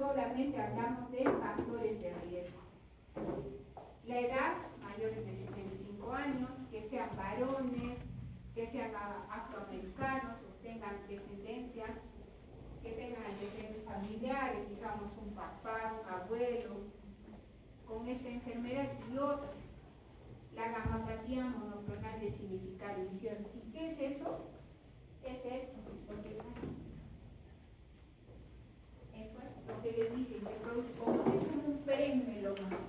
solamente hablamos de factores de riesgo. La edad, mayores de 65 años, que sean varones, que sean afroamericanos o tengan descendencia, que tengan antecedentes familiares, digamos un papá, un abuelo, con esta enfermedad y otros. La gamapatía monoclonal de significado incierto. ¿Y qué es eso? Es esto, porque eso es lo que les dije, se produce como es un premeloma.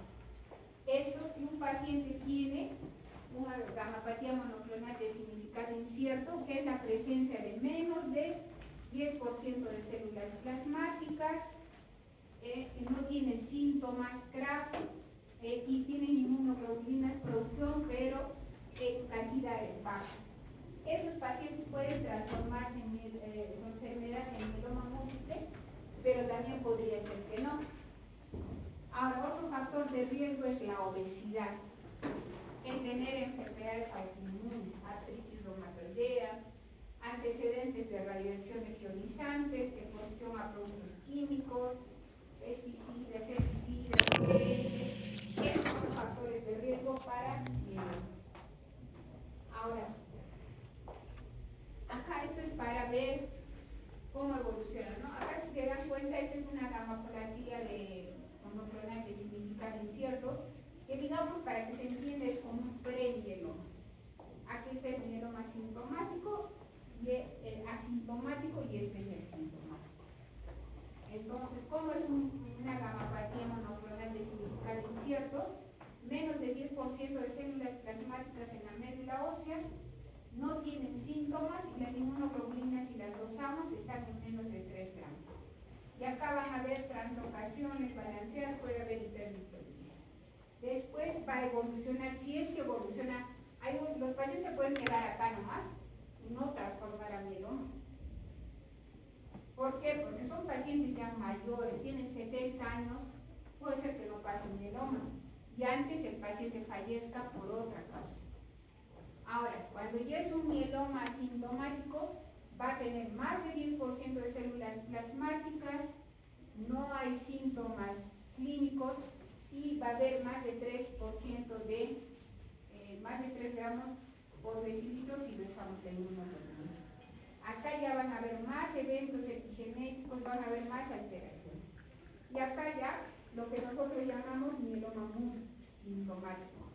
Eso, si un paciente tiene una gamapatía monoclonal de significado incierto, que es la presencia de menos de 10% de células plasmáticas, no tiene síntomas graves y tiene inmunoglobulinas producción, pero en cantidades bajas. Esos pacientes pueden transformarse en su enfermedad en mieloma múltiple, pero también podría ser que no. Ahora, otro factor de riesgo es la obesidad, el tener enfermedades autoinmunes, artritis reumatoidea, antecedentes de radiaciones ionizantes, exposición a productos químicos, pesticidas, herbicidas, esos son factores de riesgo para ahora, acá esto es para ver cómo evoluciona, ¿no? Acá si se dan cuenta, esta es una gamapatía de monoclonal de significado incierto, que digamos para que se entienda es como un premieloma. Aquí está el mieloma asintomático y el asintomático y este es el sintomático. Entonces, ¿cómo es una gamapatía monoclonal de significado incierto? Menos de 10% de células plasmáticas en la médula ósea, no tienen síntomas y las inmunoglobulinas, si las dosamos, están en menos de 3 gramos. Y acá van a haber translocaciones balanceadas, puede haber hiperlipidemia. Después va a evolucionar, si es que evoluciona, los pacientes se pueden quedar acá nomás y no transformar a mieloma. ¿Por qué? Porque son pacientes ya mayores, tienen 70 años, puede ser que no pase un mieloma y antes el paciente fallezca por otra causa. Ahora, cuando ya es un mieloma asintomático, va a tener más de 10% de células plasmáticas, no hay síntomas clínicos y va a haber más de 3% de, más de 3 gramos por decilitro si usamos la inmunoglobulina. Acá ya van a haber más eventos epigenéticos, van a haber más alteraciones. Y acá ya lo que nosotros llamamos mieloma sintomático.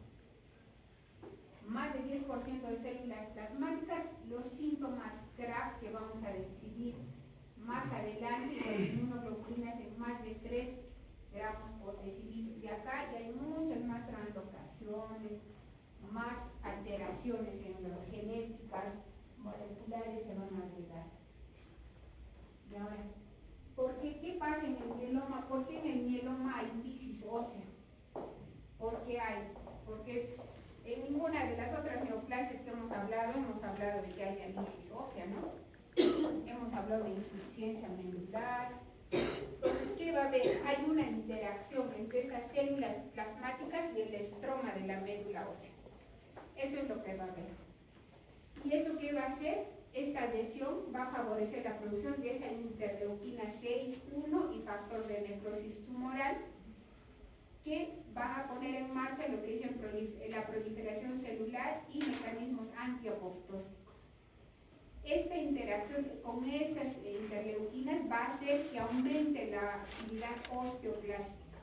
Más de 10% de células plasmáticas, los síntomas CRAF que vamos a describir más adelante, con inmunoglobulinas en más de 3 gramos por decilitro. Y acá ya hay muchas más translocaciones, más alteraciones en las genéticas, moleculares se van a agregar. Y ahora, ¿qué pasa en el mieloma? ¿Por qué en el mieloma hay lisis ósea? ¿Por qué hay? Porque en ninguna de las otras neoplasias que hemos hablado de que haya lisis ósea, ¿no? Hemos hablado de insuficiencia medular. Entonces, ¿qué va a haber? Hay una interacción entre estas células plasmáticas y el estroma de la médula ósea. Eso es lo que va a haber. ¿Y eso qué va a hacer? Esta adhesión va a favorecer la producción de esa interleuquina 6,1 y factor de necrosis tumoral, que van a poner en marcha lo que dicen la proliferación celular y mecanismos antiapoptóticos. Esta interacción con estas interleuquinas va a hacer que aumente la actividad osteoclástica.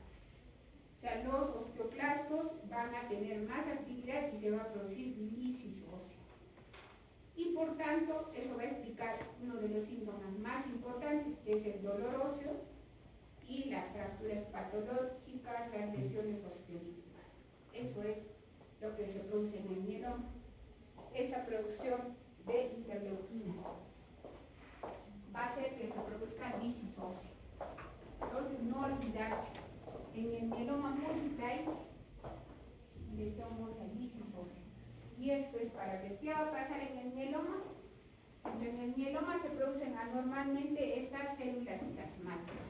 O sea, los osteoclastos van a tener más actividad y se va a producir lisis ósea. Y por tanto, eso va a explicar uno de los síntomas más importantes, que es el dolor óseo y las fracturas patológicas, las lesiones osteolíticas. Eso es lo que se produce en el mieloma. Esa producción de interleuquinas va a hacer que se produzca lisis ósea. Entonces, no olvidarse, en el mieloma múltiple hay lesión ósea, lisis ósea. Y esto es para ver qué va a pasar en el mieloma. Entonces, en el mieloma se producen anormalmente estas células plasmáticas.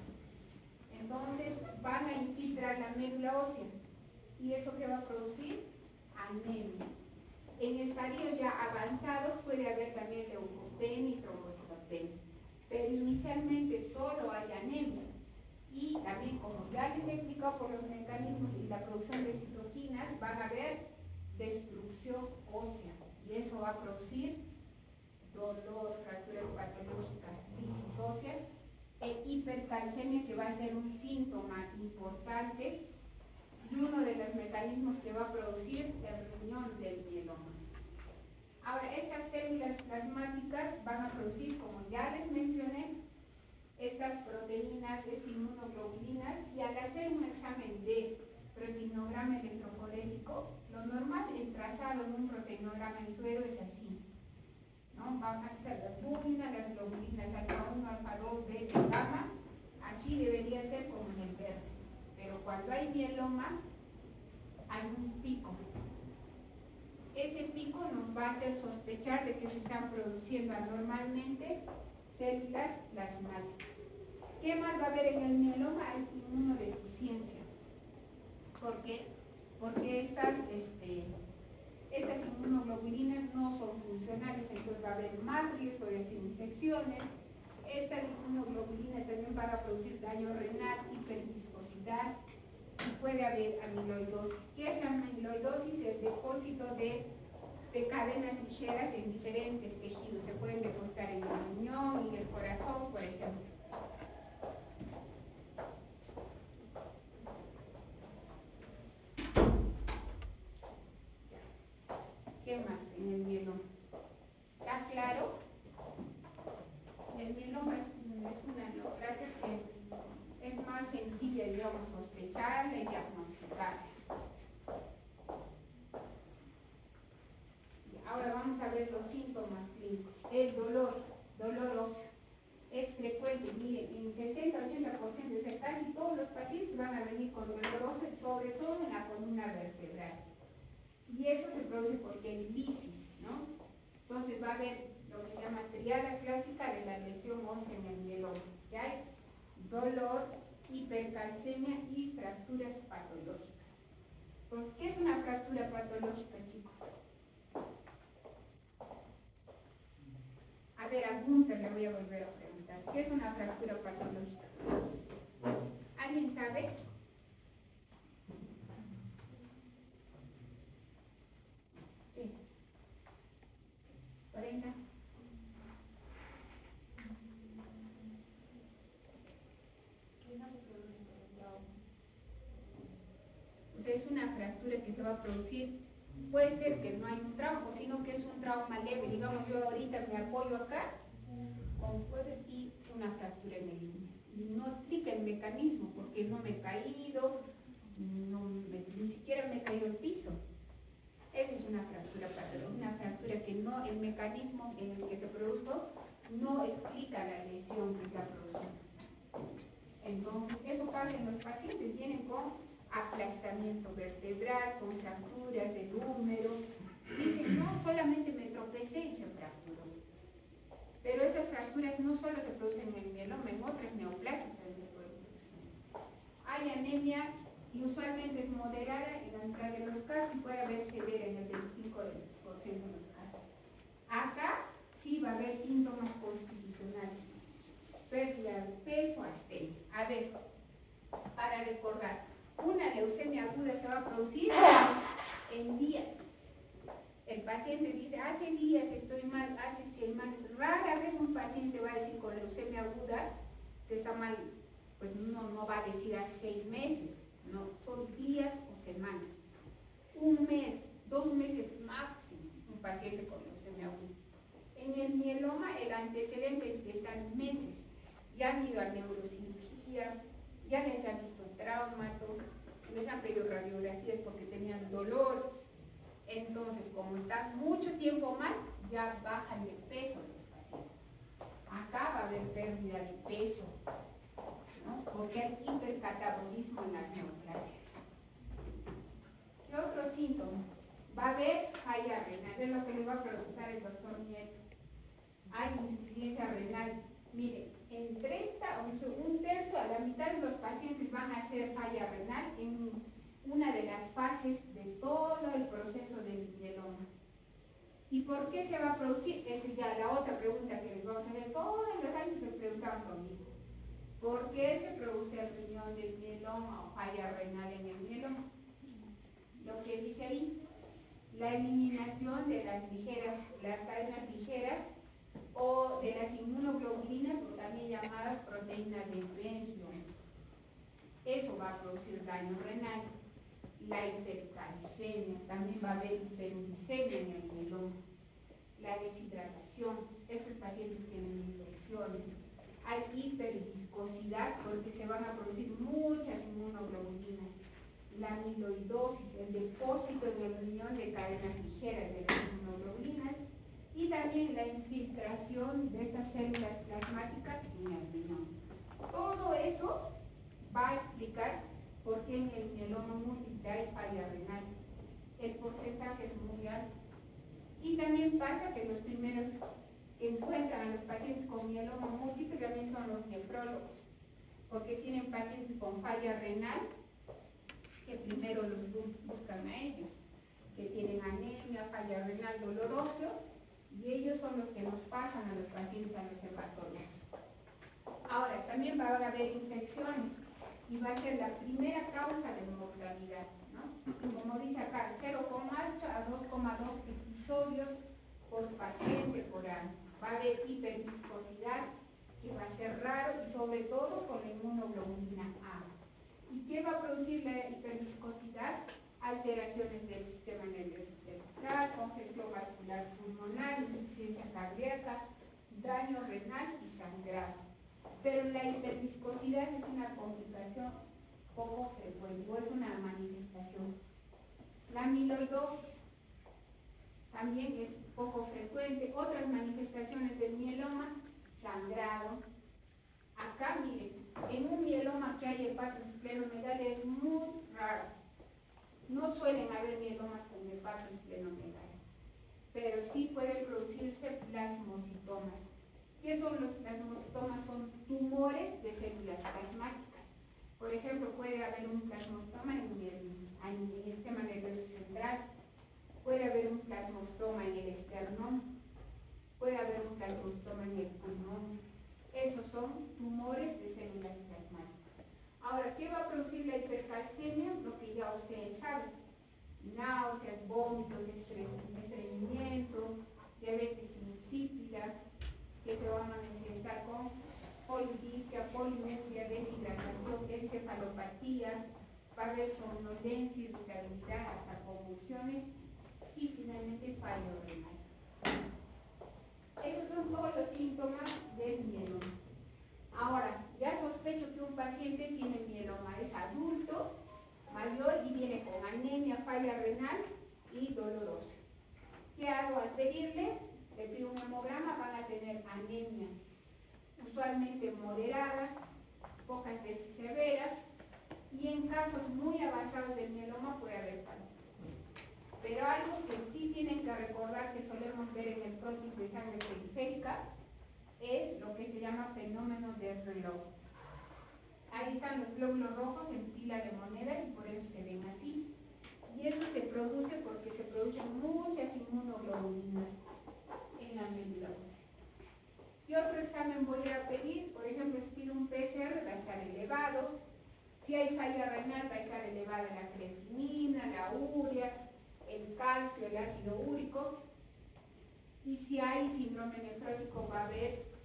Entonces van a infiltrar la médula ósea. ¿Y eso qué va a producir? Anemia. En estadios ya avanzados puede haber también leucopenia y trombocitopenia. Pero inicialmente solo hay anemia. Y todo por los mecanismos y la producción de citoquinas, van a haber destrucción ósea y eso va a producir dolor, fracturas patológicas, crisis óseas e hipercalcemia, que va a ser un síntoma importante y uno de los mecanismos que va a producir el riñón del mieloma. Ahora, estas células plasmáticas van a producir, como ya les mencioné, estas proteínas, estas inmunoglobulinas, y al hacer un examen de proteinograma electroforético, lo normal, el trazado en un proteinograma en suero es así, ¿no? Va a estar la albúmina, las globulinas alfa 1, alfa 2, beta, gamma, así debería ser como en el verde. Pero cuando hay mieloma, hay un pico. Ese pico nos va a hacer sospechar de que se están produciendo anormalmente células plasmáticas. ¿Qué más va a haber en el mieloma? Hay inmunodeficiencia. ¿Por qué? Porque estas inmunoglobulinas no son funcionales, entonces va a haber más riesgo de hacer infecciones. Estas inmunoglobulinas también van a producir daño renal, hiperviscosidad, y puede haber amiloidosis. ¿Qué es la amiloidosis? El depósito de cadenas ligeras en diferentes tejidos. Se pueden depositar en el riñón y el corazón, por ejemplo. ¿Qué más en el mieloma? ¿Está claro? El mieloma es una neoplasia que es más sencilla, digamos, sospecharla y diagnosticarla. Ahora vamos a ver los síntomas clínicos. El dolor óseo, es frecuente. Miren, en 60-80% de casi todos los pacientes van a venir con dolor óseo, sobre todo en la columna vertebral. Y eso se produce porque hay lisis, ¿no? Entonces va a haber lo que se llama triada clásica de la lesión ósea en el mieloma, que hay dolor, hipercalcemia y fracturas patológicas. Pues, ¿qué es una fractura patológica, chicos? A ver, a Gunther le voy a volver a preguntar. ¿Qué es una fractura patológica? ¿Alguien sabe? Sí. 40. O sea, es una fractura que se va a producir. Puede ser que no hay un trauma, sino que es un trauma leve. Digamos, yo ahorita me apoyo acá con fuerza y una fractura en el límite. Y no explica el mecanismo, porque no me he caído, ni siquiera me he caído al piso. Esa es una fractura patológica, una fractura que no, el mecanismo en el que se produjo no explica la lesión que se ha producido. Entonces, eso pasa en los pacientes, vienen con aplastamiento vertebral, con fracturas del húmero. Dicen, no, solamente me tropecé y se fracturó. Pero esas fracturas no solo se producen en el mieloma, en otras neoplasias también se pueden producir. Hay anemia y usualmente es moderada en la mitad de los casos y puede haber severa en el 25% de los casos. Acá sí va a haber síntomas constitucionales, pérdida de peso, astenia. A ver, para recordar, una leucemia aguda se va a producir en días. El paciente dice, hace días estoy mal, hace semanas. Rara vez un paciente va a decir con leucemia aguda que está mal, pues no va a decir hace 6 meses, no, son días o semanas. 1 mes, 2 meses máximo, un paciente con leucemia aguda. En el mieloma el antecedente es de estar meses, ya han ido a neurocirugía, ya les han visto traumato, les han pedido radiografías porque tenían dolor. Entonces, como están mucho tiempo mal, ya bajan de peso los pacientes. Acá va a haber pérdida de peso, ¿no? Porque hay hipercatabolismo en las neoplasias. ¿Qué otro síntoma? Va a haber falla renal, es lo que le va a preguntar el doctor Nieto. Hay insuficiencia renal. Mire, en 30 o un tercio a la mitad de los pacientes van a hacer falla renal en una de las fases de todo el proceso del mieloma. ¿Y por qué se va a producir? Esa es ya la otra pregunta que les vamos a hacer. Todos los años les preguntamos lo mismo. ¿Por qué se produce el riñón progresión del mieloma o falla renal en el mieloma. Lo que dice ahí, la eliminación de las cadenas ligeras o de las inmunoglobulinas, o también llamadas proteínas de Benjamin. Eso va a producir daño renal. La hipercalcemia, también va a haber hiperuricemia en el mieloma. La deshidratación, estos pacientes tienen infecciones. Hay hiperviscosidad porque se van a producir muchas inmunoglobulinas. La amiloidosis, el depósito en el riñón de cadenas ligeras de las inmunoglobulinas, y también la infiltración de estas células plasmáticas en el riñón. Todo eso va a explicar por qué en el mieloma múltiple hay falla renal. El porcentaje es muy alto. Y también pasa que los primeros que encuentran a los pacientes con mieloma múltiple también son los nefrólogos, porque tienen pacientes con falla renal que primero los buscan a ellos, que tienen anemia, falla renal doloroso, y ellos son los que nos pasan a los pacientes a los hepatólogos. Ahora, también va a haber infecciones y va a ser la primera causa de mortalidad, ¿no? Como dice acá, 0,8 a 2,2 episodios por paciente por año. Va a haber hiperviscosidad, que va a ser raro, y sobre todo con la inmunoglobulina A. ¿Y qué va a producir la hiperviscosidad? Alteraciones del sistema nervioso central, congestión vascular pulmonar, insuficiencia cardíaca, daño renal y sangrado. Pero la hiperviscosidad es una complicación poco frecuente, o es una manifestación. La amiloidosis también es poco frecuente. Otras manifestaciones del mieloma, sangrado. Acá, miren, en un mieloma que hay hepatoesplenomegalia es muy raro. No suelen haber mielomas con hepatoesplenomegalia, pero sí pueden producirse plasmocitomas. ¿Qué son los plasmocitomas? Son tumores de células plasmáticas. Por ejemplo, puede haber un plasmocitoma en el sistema nervioso central, puede haber un plasmocitoma en el esternón, puede haber un plasmocitoma en el pulmón. Esos son tumores de células plasmáticas. Ahora, ¿qué va a producir la hipercalcemia? Lo que ya ustedes saben: náuseas, vómitos, estreñimiento, diabetes insípida, que se van a manifestar con polidipsia, poliuria, deshidratación, encefalopatía, va a haber somnolencia, irritabilidad, hasta convulsiones, y finalmente fallo renal. Esos son todos los síntomas del mieloma. Ahora, ya sospecho que un paciente tiene mieloma, es adulto, mayor, y viene con anemia, falla renal y doloroso. ¿Qué hago al pedirle? Le pido un hemograma, van a tener anemia, usualmente moderada, pocas veces severa, y en casos muy avanzados del mieloma puede haber fallo. Pero algo que sí tienen que recordar, que solemos ver en el frotis de sangre periférica, es lo que se llama fenómeno de reloj. Ahí están los glóbulos rojos en pila de monedas y por eso se ven así. Y eso se produce porque se producen muchas inmunoglobulinas en la médula ósea. ¿Qué otro examen voy a pedir? Por ejemplo, si pido un PCR, va a estar elevado. Si hay falla renal, va a estar elevada la creatinina, la urea, el calcio, el ácido úrico. Y si hay síndrome nefrótico, va a haber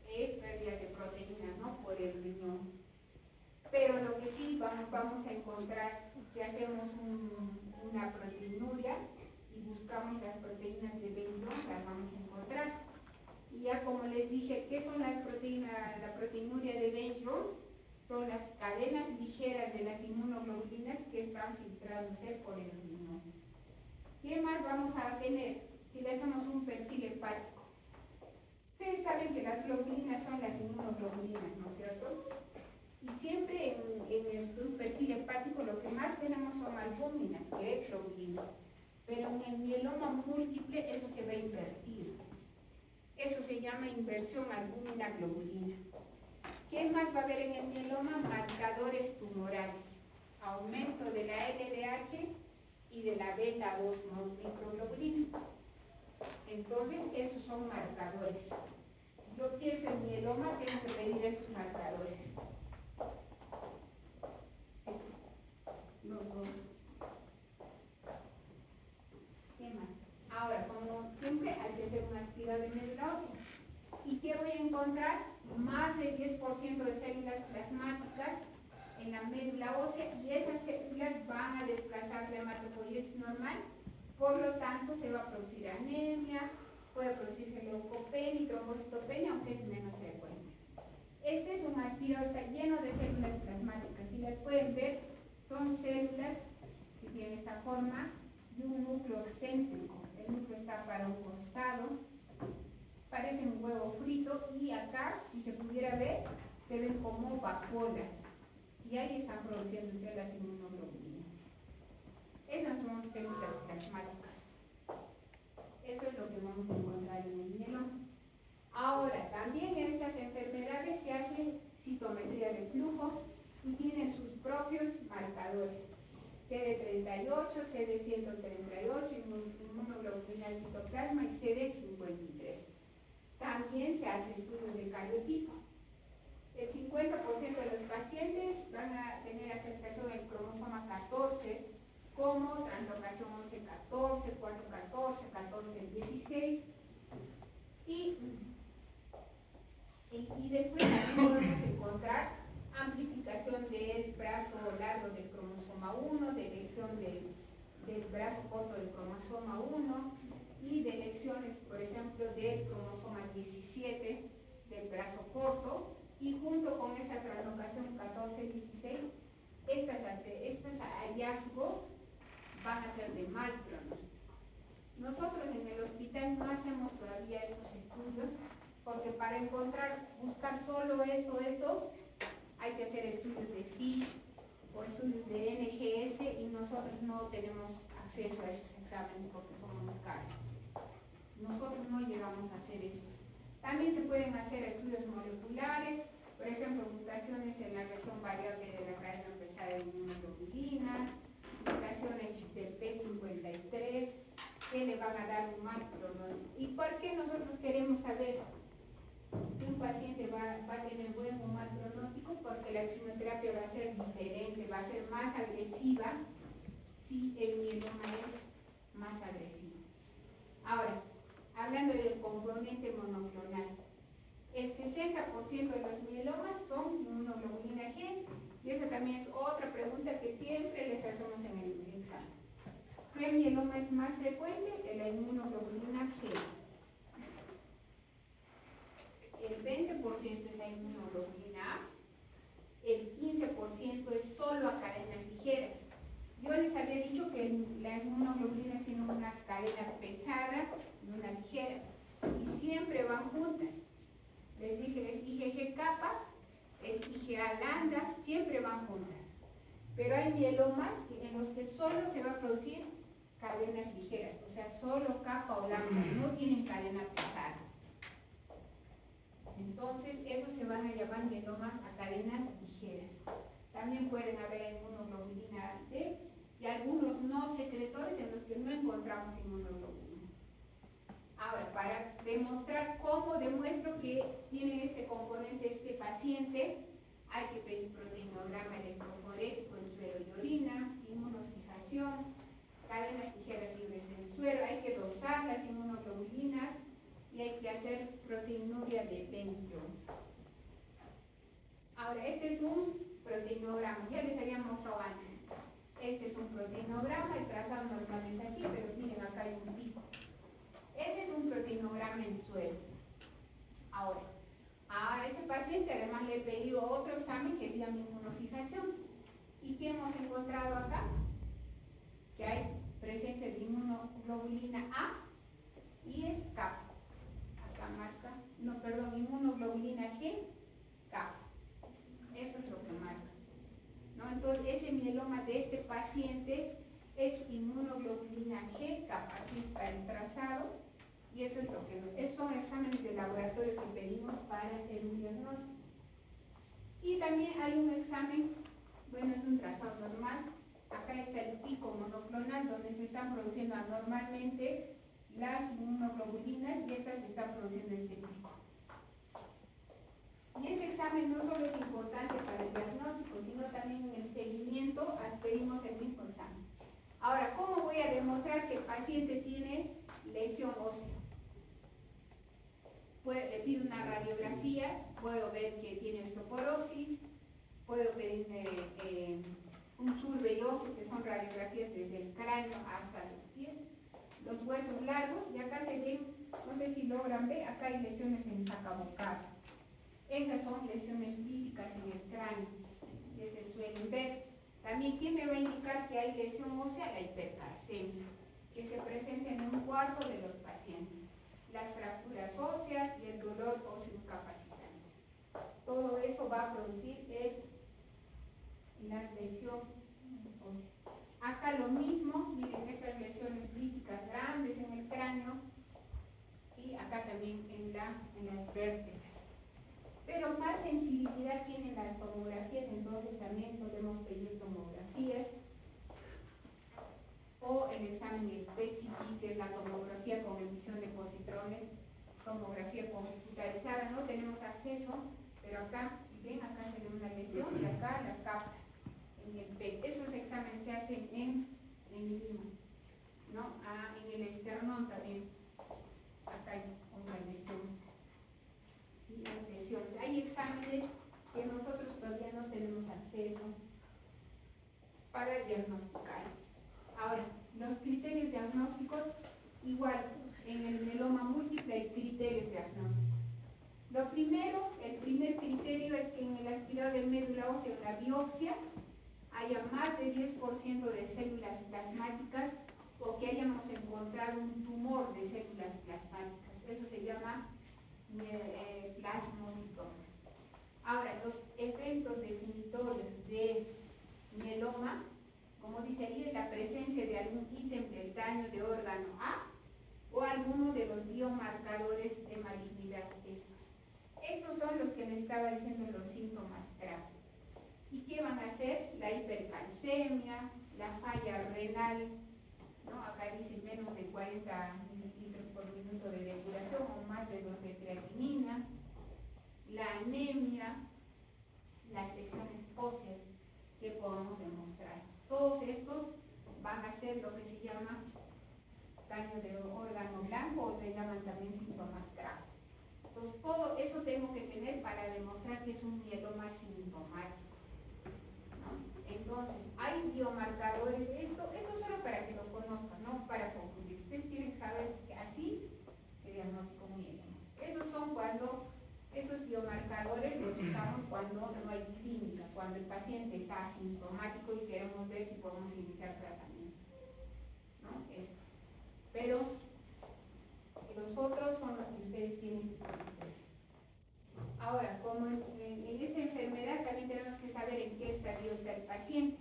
pérdida de proteínas, ¿no?, por el riñón. Pero lo que sí vamos a encontrar, si hacemos una proteinuria y buscamos las proteínas de Benjamin, las vamos a encontrar. Y ya como les dije, ¿qué son las proteínas? La proteinuria de Benjamin son las cadenas ligeras de las inmunoglobulinas que están filtrándose por el riñón. ¿Qué más vamos a tener si le hacemos un perfil hepático? Ustedes saben que las globulinas son las inmunoglobulinas, ¿no es cierto? Y siempre en un perfil hepático lo que más tenemos son albúminas, que es globulina. Pero en el mieloma múltiple eso se va a invertir. Eso se llama inversión albúmina-globulina. ¿Qué más va a haber en el mieloma? Marcadores tumorales. Aumento de la LDH y de la beta-2 microglobulina. Entonces, esos son marcadores. Si yo pienso en mieloma, tengo que pedir esos marcadores. actividad de médula ósea. ¿Y qué voy a encontrar? Más del 10% de células plasmáticas en la médula ósea, y esas células van a desplazar la hematopoiesis normal, por lo tanto se va a producir anemia, puede producirse leucopenia y trombocitopenia, aunque es menos frecuente. Este es un aspiro, está lleno de células plasmáticas. Si las pueden ver, son células que tienen esta forma y un núcleo excéntrico. El núcleo está para un costado, parece un huevo frito, y acá, si se pudiera ver, se ven como vacuolas. Y ahí están produciéndose las inmunoglobulinas. Esas son células plasmáticas. Eso es lo que vamos a encontrar en el mieloma. Ahora, también en estas enfermedades se hace citometría de flujo y tienen sus propios marcadores. CD38, CD138, inmunoglobulina del citoplasma y CD53. También se hace estudios de cariotipo. El 50% de los pacientes van a tener afectación del cromosoma 14, como translocación 11-14, 4-14, 14-16, y después también podemos encontrar amplificación del brazo largo del cromosoma 1, delección del brazo corto del cromosoma 1 y delecciones, por ejemplo, del cromosoma 17 del brazo corto, y junto con esa translocación 14-16, estos hallazgos van a ser de mal pronóstico. Nosotros en el hospital no hacemos todavía estos estudios, porque para buscar solo esto, hay que hacer estudios de FISH o estudios de NGS, y nosotros no tenemos acceso a esos exámenes porque son muy caros. Nosotros no llegamos a hacer estos. También se pueden hacer estudios moleculares, por ejemplo, mutaciones en la región variable de la cadena pesada de inmunoglobulinas, mutaciones del P53, que le van a dar un mal pronóstico. ¿Y por qué nosotros queremos saber si un paciente va a tener buen o mal pronóstico? Porque la quimioterapia va a ser diferente, va a ser más agresiva si el mieloma es más agresivo. Ahora, hablando del componente monoclonal, el 60% de los mielomas son inmunoglobulina G, y esa también es otra pregunta que siempre les hacemos en el examen. ¿Qué mieloma es más frecuente? La inmunoglobulina G. El 20% es la inmunoglobulina A, el 15% es solo a cadenas ligeras. Yo les había dicho que las inmunoglobulinas tienen una cadena pesada y una ligera, y siempre van juntas. Les dije, es IgG kappa, es IgA lambda, siempre van juntas. Pero hay mielomas en los que solo se va a producir cadenas ligeras, o sea, solo kappa o lambda, no tienen cadena pesada. Entonces, esos se van a llamar mielomas a cadenas ligeras. También pueden haber inmunoglobulina D y algunos no secretores en los que no encontramos inmunoglobulina. Ahora, para demostrar cómo demuestro que tiene este componente este paciente, hay que pedir proteinograma electroforético en suero y orina, inmunofijación, cadenas ligeras libres en suero, hay que dosar las inmunoglobulinas y hay que hacer proteinuria de Bennett. Ahora, este es un proteinograma, ya les había mostrado antes. Este es un proteinograma, el trazado normal es así, pero miren, acá hay un pico. Ese es un proteinograma en suero. Ahora, a ese paciente además le he pedido otro examen que se llama inmunofijación. ¿Y qué hemos encontrado acá? Que hay presencia de inmunoglobulina A y es kappa. Acá marca, no, perdón, inmunoglobulina G, kappa. Eso es lo que marca, ¿no? Entonces, ese mieloma de este paciente es inmunoglobulina G, kappa, aquí está el trazado. Y eso es lo que son exámenes de laboratorio que pedimos para hacer un diagnóstico. Y también hay un examen, bueno, es un trazado normal. Acá está el pico monoclonal donde se están produciendo anormalmente las inmunoglobulinas y estas se están produciendo este pico. Y ese examen no solo es importante para el diagnóstico, sino también en el seguimiento, pedimos el mismo examen. Ahora, ¿cómo voy a demostrar que el paciente tiene lesión ósea? le pido una radiografía, puedo ver que tiene osteoporosis, puedo pedir un surveyoso, que son radiografías desde el cráneo hasta los pies, los huesos largos, y acá se ven, no sé si logran ver, acá hay lesiones en sacabocado. Esas son lesiones líticas en el cráneo, que se suelen ver. También, ¿quién me va a indicar que hay lesión ósea? La hipercalcemia, que se presenta en un cuarto de los pacientes. Las fracturas óseas y el dolor óseo incapacitante. Todo eso va a producir la lesión ósea. Acá lo mismo, miren, estas lesiones líticas grandes en el cráneo y acá también en las vértebras. Pero más sensibilidad tienen las tomografías, entonces también solemos pedir tomografías o el examen del PET-CT, que es la tomografía con emisión de positrones, tomografía computarizada. No tenemos acceso, pero acá, ven, acá se ve una lesión y acá la capa en el PET. Esos exámenes se hacen en Lima, ¿no? En el esternón también, acá hay una lesión. ¿Sí? Las lesiones. Hay exámenes que nosotros todavía no tenemos acceso para diagnosticar. Ahora, los criterios diagnósticos, igual, en el mieloma múltiple hay criterios diagnósticos. Lo primero, el primer criterio es que en el aspirado de médula ósea, en la biopsia, haya más de 10% de células plasmáticas o que hayamos encontrado un tumor de células plasmáticas. Eso se llama plasmocitoma. Ahora, los eventos definitorios de mieloma, como dice ahí, es la presencia de algún ítem del daño de órgano A o alguno de los biomarcadores de malignidad. Estos son los que les estaba diciendo los síntomas graves. ¿Y qué van a hacer? La hipercalcemia, la falla renal, ¿no? Acá dice menos de 40 mililitros por minuto de depuración o más de 2 de creatinina, la anemia, las lesiones óseas que podemos demostrar. Todos estos van a ser lo que se llama daño de órgano blanco o se llaman también síntomas graves. Entonces, todo eso tengo que tener para demostrar que es un mieloma sintomático, ¿no? Entonces, hay biomarcadores, esto solo para que lo conozcan, no para confundir. Ustedes tienen que saber que así se diagnostica un mieloma. Esos biomarcadores los usamos cuando no hay clínica, cuando el paciente está asintomático y queremos ver si podemos iniciar tratamiento, ¿no? Esto. Pero los otros son los que ustedes tienen que conocer. Ahora, como en esta enfermedad también tenemos que saber en qué estadio está el paciente.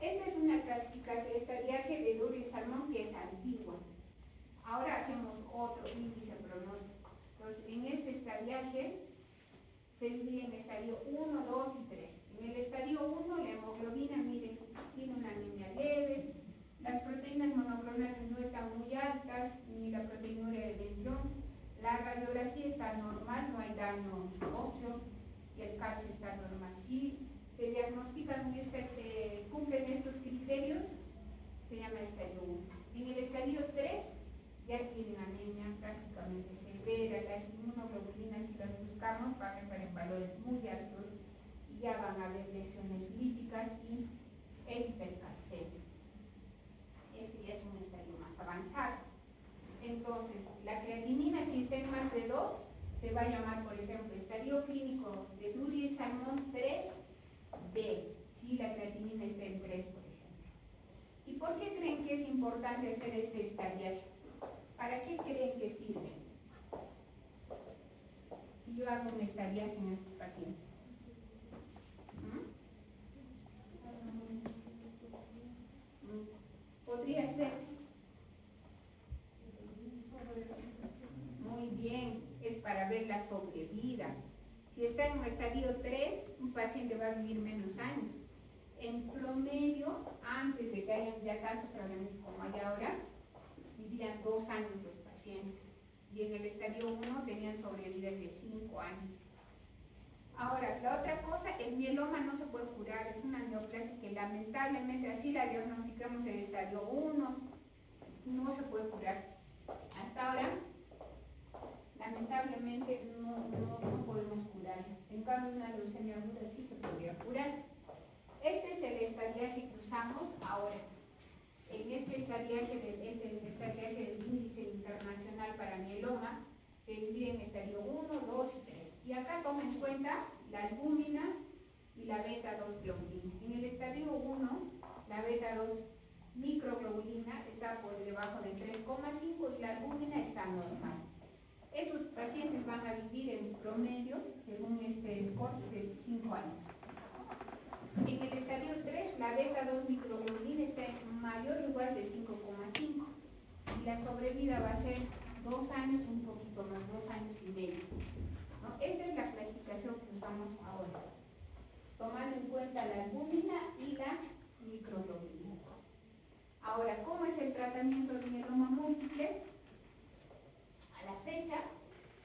Esta es una clasificación estadiaje de Dury Salmón que es antigua. Ahora hacemos otro índice pronóstico. Entonces, en este estadiaje se divide en estadio 1, 2 y 3. En el estadio 1, la hemoglobina, miren, tiene una anemia leve, las proteínas monoclonales no están muy altas, ni la proteinuria del ventrón. La radiografía está normal, no hay daño óseo y el calcio está normal. Si se diagnostican, cumplen estos criterios, se llama estadio 1. En el estadio 3 ya tienen anemia prácticamente severa, las inmunoglobulinas, si las buscamos, van a estar en valores muy altos y ya van a haber lesiones líticas y hipercalcemia. Este ya es un estadio más avanzado. Entonces, la creatinina, si está en más de 2, se va a llamar, por ejemplo, estadio clínico de Dury Salmón 3B, si la creatinina está en 3, por ejemplo. ¿Y por qué creen que es importante hacer este estadiaje? ¿Para qué creen que sirve? Si yo hago un estadiaje en estos pacientes. Podría ser. Muy bien, es para ver la sobrevida. Si está en un estadio 3, un paciente va a vivir menos años. En promedio, antes de que hayan ya tantos tratamientos como hay ahora, vivían 2 años los pacientes. Y en el estadio 1 tenían sobrevidas de 5 años. Ahora, la otra cosa, el mieloma no se puede curar, es una neoplasia que lamentablemente así la diagnosticamos en el estadio 1, no se puede curar. Hasta ahora, lamentablemente no podemos curar. En cambio, una leucemia aguda sí se podría curar. Este es el estadiaje que usamos ahora. En este estadiaje es el estadiaje del índice internacional para mieloma, se divide en estadio 1, 2 y 3. Y acá toma en cuenta la albúmina y la beta-2-globulina. En el estadio 1, la beta-2 microglobulina está por debajo de 3,5 y la albúmina está normal. Esos pacientes van a vivir en promedio, según este score, de 5 años. En el estadio 3, la beta-2 microglobulina está en mayor o igual de 5,5 y la sobrevida va a ser 2 años, un poquito más, 2 años y medio, ¿no? Esta es la clasificación que usamos ahora, tomando en cuenta la albúmina y la microglobulina. Ahora, ¿cómo es el tratamiento del mieloma múltiple? A la fecha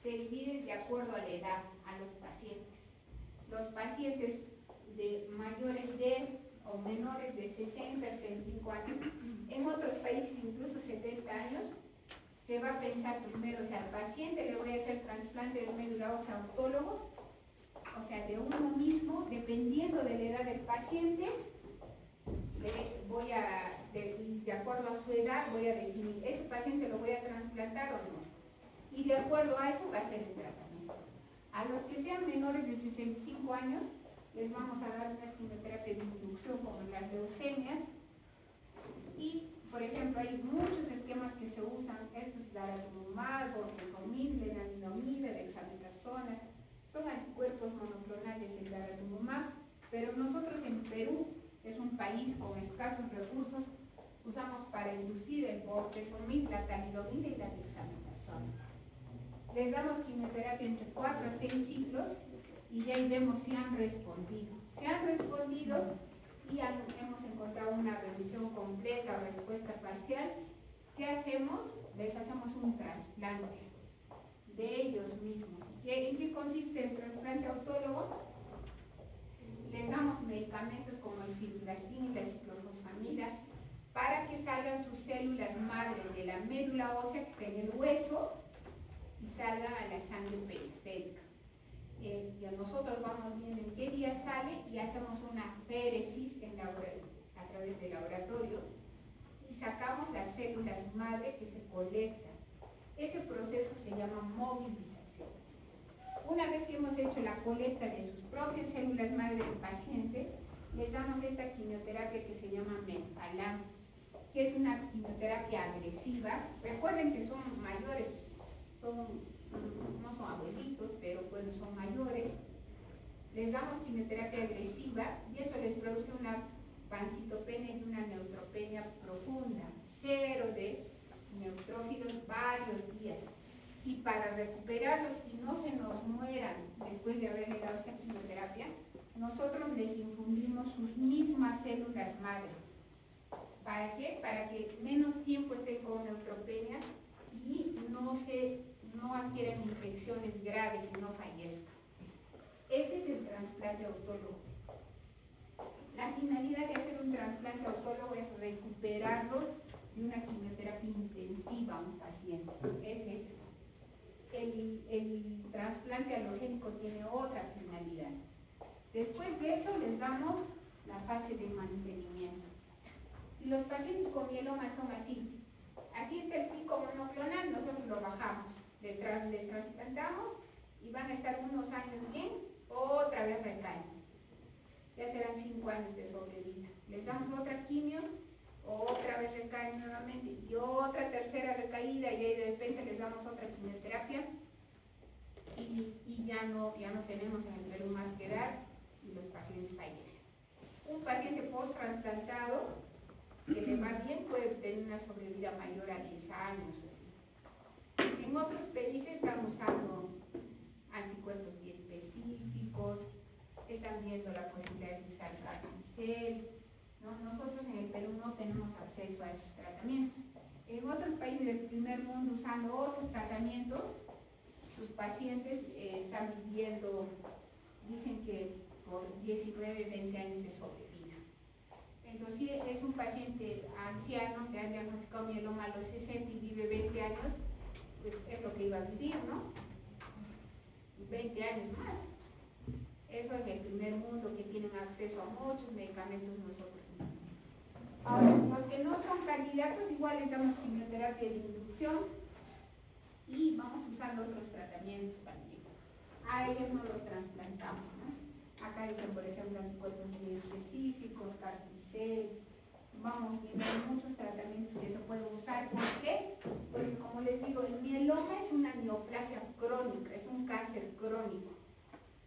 se divide de acuerdo a la edad a los pacientes. Los pacientes de mayores de o menores de 60 a 65 años, en otros países incluso 70 años, se va a pensar primero, o sea, al paciente le voy a hacer trasplante de médula ósea autólogo, o sea, de uno mismo, dependiendo de la edad del paciente, de acuerdo a su edad, voy a definir, ¿este paciente lo voy a trasplantar o no? Y de acuerdo a eso va a ser el tratamiento. A los que sean menores de 65 años, les vamos a dar una quimioterapia de inducción como en las leucemias. Y, por ejemplo, hay muchos esquemas que se usan. Esto es daratumumab, bortezomib, lenalidomida, dexametasona. Son anticuerpos monoclonales el daratumumab, pero nosotros en Perú, es un país con escasos recursos, usamos para inducir el bortezomib, la talidomida y la dexametasona. Les damos quimioterapia entre 4 a 6 ciclos y ya ahí vemos si han respondido. Si han respondido y hemos encontrado una remisión completa o respuesta parcial, ¿qué hacemos? Les hacemos un trasplante de ellos mismos. ¿En qué consiste el trasplante autólogo? Les damos medicamentos como el filgrastim y la ciclofosfamida para que salgan sus células madre de la médula ósea que está en el hueso y salgan a la sangre periférica. Y nosotros vamos viendo en qué día sale y hacemos una féresis a través del laboratorio y sacamos las células madre que se colectan. Ese proceso se llama movilización. Una vez que hemos hecho la colecta de sus propias células madre del paciente, les damos esta quimioterapia que se llama Melphalan, que es una quimioterapia agresiva. Recuerden que son mayores, no son abuelitos, pero bueno, son mayores. Les damos quimioterapia agresiva y eso les produce una pancitopenia y una neutropenia profunda, cero de neutrófilos varios días. Y para recuperarlos y no se nos mueran después de haberle dado esta quimioterapia, nosotros les infundimos sus mismas células madre. ¿Para qué? Para que menos tiempo estén con neutropenia y no adquieran infecciones graves y no fallezcan. Ese es el trasplante autólogo. La finalidad de hacer un trasplante autólogo es recuperarlo de una quimioterapia intensiva a un paciente. Ese es. El trasplante halogénico tiene otra finalidad. Después de eso les damos la fase de mantenimiento. Y los pacientes con mieloma son así. Así está el pico monoclonal, nosotros lo bajamos, les trasplantamos y van a estar unos años bien, otra vez recaen. Ya serán 5 años de sobrevida. Les damos otra quimio, otra vez recaen nuevamente y otra tercera recaída y ahí de repente les damos otra quimioterapia y ya no tenemos en el Perú más que dar y los pacientes fallecen. Un paciente post-trasplantado que le va bien puede tener una sobrevida mayor a 10 años. Así. En otros países están usando anticuerpos biespecíficos, están viendo la posibilidad de usar Gardasil. ¿No? Nosotros en el Perú no tenemos acceso a esos tratamientos. En otros países del primer mundo usando otros tratamientos, sus pacientes están viviendo, dicen que por 19, 20 años de sobrevida. Entonces, si es un paciente anciano que ha diagnosticado mieloma a los 60 y vive 20 años, pues es lo que iba a vivir, ¿no? 20 años más. Eso es el primer mundo, que tienen acceso a muchos medicamentos, nosotros no. Ahora, los que no son candidatos, igual les damos quimioterapia de inducción y vamos usando otros tratamientos también. A ellos no los trasplantamos, ¿no? Acá dicen, por ejemplo, anticuerpos muy específicos, Carticel. Vamos viendo muchos tratamientos que se pueden usar. ¿Por qué? Porque, como les digo, el mieloma es una neoplasia crónica, es un cáncer crónico.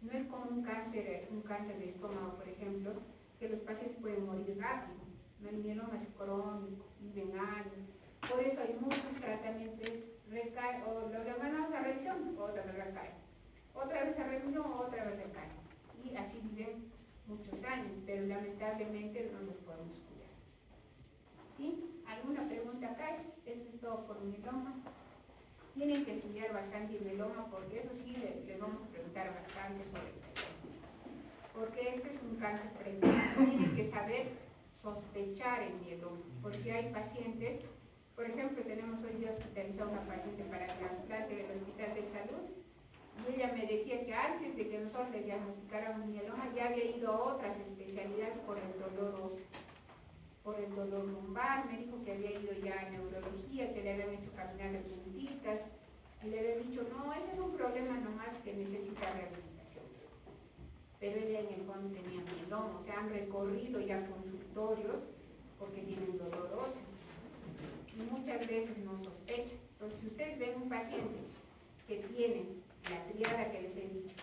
No es como un cáncer de estómago, por ejemplo, que los pacientes pueden morir rápido. No, el mieloma es crónico, viven años. Por eso hay muchos tratamientos, recae, o lo mandamos a revisión, otra vez recae. Otra vez a revisión, otra vez recae. Y así viven muchos años, pero lamentablemente no los podemos curar. ¿Sí? ¿Alguna pregunta acá? Eso es todo por mieloma. Tienen que estudiar bastante el mieloma, porque eso sí les vamos a preguntar bastante sobre el mieloma. Porque este es un cáncer precoz. Tienen que saber sospechar el mieloma, porque hay pacientes, por ejemplo, tenemos hoy día hospitalizada una paciente para trasplante del Hospital de Salud, y ella me decía que antes de que nosotros le diagnosticáramos mieloma ya había ido a otras especialidades por el dolor óseo, por el dolor lumbar. Me dijo que había ido ya a neurología, que le habían hecho caminar de puntitas, y le habían dicho, no, ese es un problema nomás que necesita rehabilitación. Pero ella en el fondo tenía mieloma, o sea, han recorrido ya consultorios porque tienen dolor óseo. Y muchas veces no sospechan. Entonces, si ustedes ven un paciente que tiene la triada que les he dicho,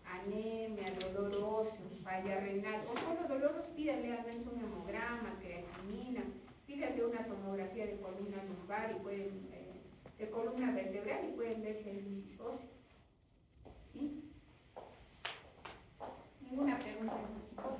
anemia, dolor óseo, falla renal, o solo dolor óseo, pídale a un hemograma, creatinina, pídale una tomografía de columna lumbar y pueden, de columna vertebral, y pueden ver si hay lisis ósea. ¿Sí? ¿Ninguna pregunta, chicos?